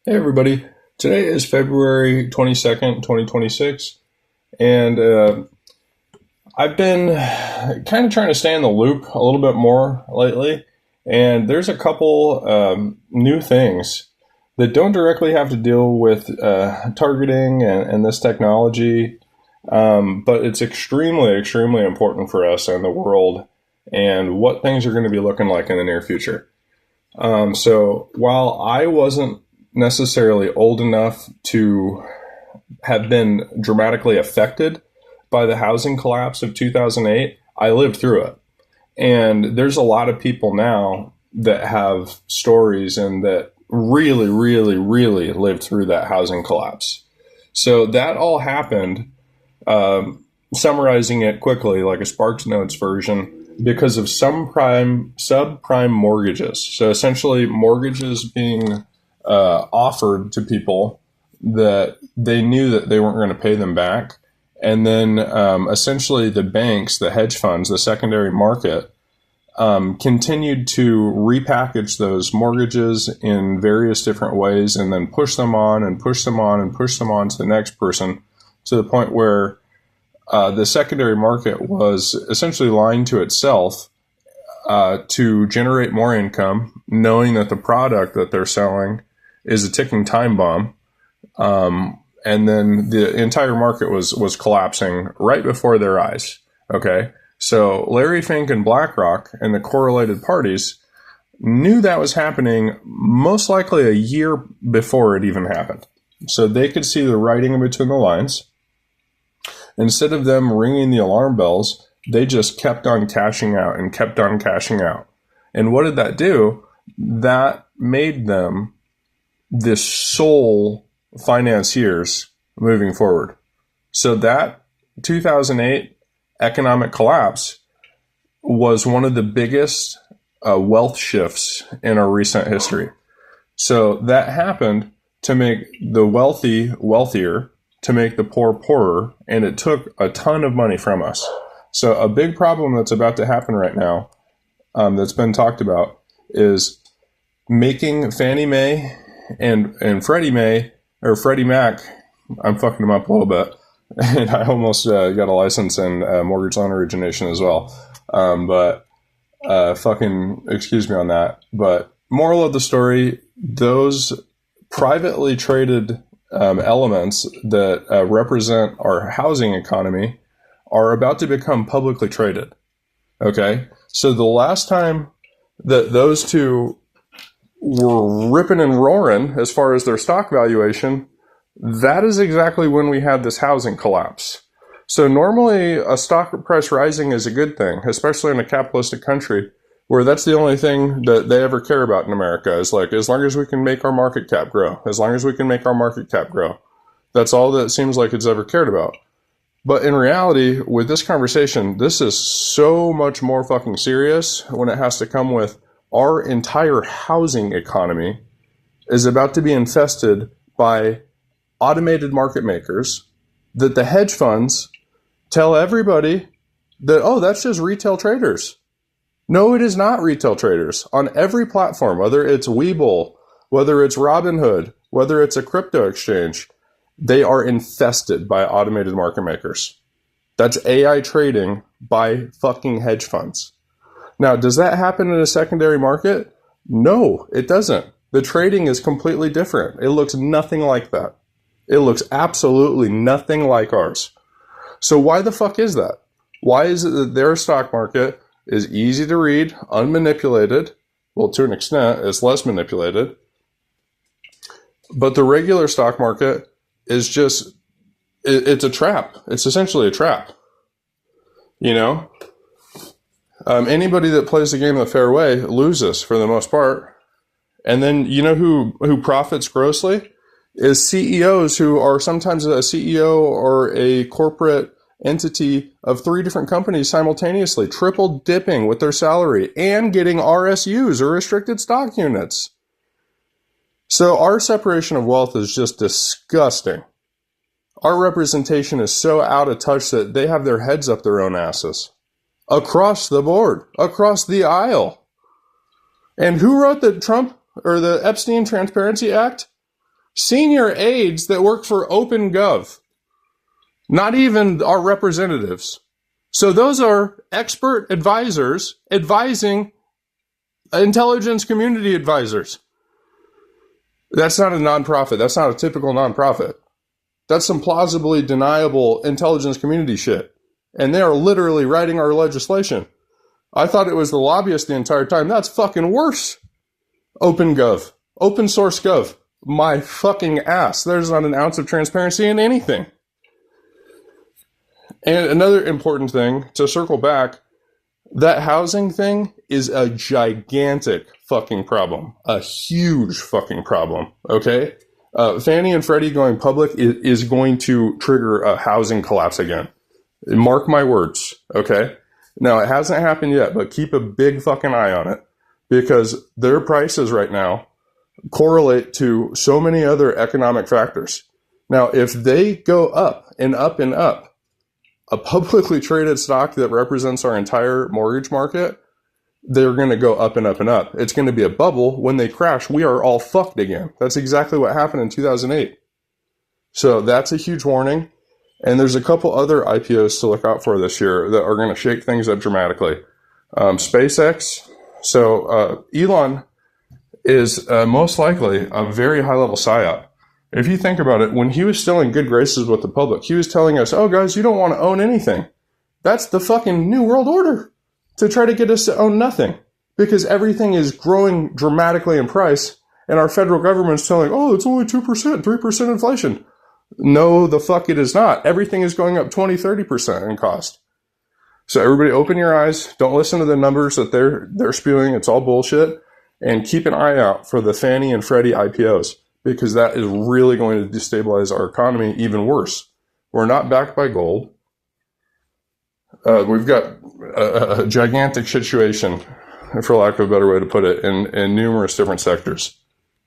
Hey everybody, today is February 22nd, 2026, and I've been kind of trying to stay in the loop a little bit more lately, and there's a couple new things that don't directly have to deal with targeting and this technology, but it's extremely, extremely important for us and the world and what things are going to be looking like in the near future. So while I wasn't necessarily old enough to have been dramatically affected by the housing collapse of 2008, I lived through it. And there's a lot of people now that have stories and that really, really, really lived through that housing collapse. So that all happened, summarizing it quickly like a Sparks Notes version, because of subprime mortgages. So essentially mortgages being offered to people that they knew that they weren't going to pay them back. And then essentially the banks, the hedge funds, the secondary market continued to repackage those mortgages in various different ways and then push them on and push them on and push them on to the next person, to the point where the secondary market was essentially lying to itself to generate more income, knowing that the product that they're selling is a ticking time bomb. And then the entire market was collapsing right before their eyes. Okay. So Larry Fink and BlackRock and the correlated parties knew that was happening most likely a year before it even happened. So they could see the writing in between the lines. Instead of them ringing the alarm bells, they just kept on cashing out and kept on cashing out. And what did that do? That made them the sole financiers moving forward. So that 2008 economic collapse was one of the biggest wealth shifts in our recent history. So that happened to make the wealthy wealthier, to make the poor poorer, and it took a ton of money from us. So a big problem that's about to happen right now, that's been talked about, is making Fannie Mae and Freddie Mac, I'm fucking them up a little bit, and I almost got a license in mortgage loan origination as well. But fucking excuse me on that. But moral of the story, those privately traded elements that represent our housing economy are about to become publicly traded. Okay? So the last time that those two were ripping and roaring as far as their stock valuation, that is exactly when we had this housing collapse. So normally a stock price rising is a good thing, especially in a capitalistic country where that's the only thing that they ever care about in America, is like, as long as we can make our market cap grow, as long as we can make our market cap grow. That's all that it seems like it's ever cared about. But in reality, with this conversation, this is so much more fucking serious when it has to come with our entire housing economy is about to be infested by automated market makers that the hedge funds tell everybody that, oh, that's just retail traders. No, it is not retail traders. On every platform, whether it's Webull, whether it's Robinhood, whether it's a crypto exchange, they are infested by automated market makers. That's AI trading by fucking hedge funds. Now, does that happen in a secondary market? No, it doesn't. The trading is completely different. It looks nothing like that. It looks absolutely nothing like ours. So why the fuck is that? Why is it that their stock market is easy to read, unmanipulated? Well, to an extent, it's less manipulated. But the regular stock market is just, it's a trap. It's essentially a trap. You know? Anybody that plays the game the fair way loses for the most part. And then you know who profits grossly? Is CEOs who are sometimes a CEO or a corporate entity of 3 different companies simultaneously, triple dipping with their salary and getting RSUs or restricted stock units. So our separation of wealth is just disgusting. Our representation is so out of touch that they have their heads up their own asses. Across the board, across the aisle. And who wrote the Trump or the Epstein Transparency Act? Senior aides that work for OpenGov. Not even our representatives. So those are expert advisors advising intelligence community advisors. That's not a nonprofit. That's not a typical nonprofit. That's some plausibly deniable intelligence community shit. And they are literally writing our legislation. I thought it was the lobbyists the entire time. That's fucking worse. OpenGov. Open source gov. My fucking ass. There's not an ounce of transparency in anything. And another important thing, to circle back, that housing thing is a gigantic fucking problem. A huge fucking problem, okay? Fannie and Freddie going public is going to trigger a housing collapse again. Mark my words, okay? Now, it hasn't happened yet, but keep a big fucking eye on it, because their prices right now correlate to so many other economic factors. Now, if they go up and up and up, a publicly traded stock that represents our entire mortgage market, they're going to go up and up and up. It's going to be a bubble. When they crash, we are all fucked again. That's exactly what happened in 2008. So that's a huge warning. And there's a couple other IPOs to look out for this year that are going to shake things up dramatically. SpaceX. So Elon is most likely a very high-level psyop. If you think about it, when he was still in good graces with the public, he was telling us, oh, guys, you don't want to own anything. That's the fucking New World Order, to try to get us to own nothing, because everything is growing dramatically in price, and our federal government's telling, oh, it's only 2%, 3% inflation. No, the fuck it is not. Everything is going up 20, 30% in cost. So everybody open your eyes. Don't listen to the numbers that they're spewing. It's all bullshit. And keep an eye out for the Fannie and Freddie IPOs, because that is really going to destabilize our economy even worse. We're not backed by gold. We've got a gigantic situation, for lack of a better way to put it, in numerous different sectors.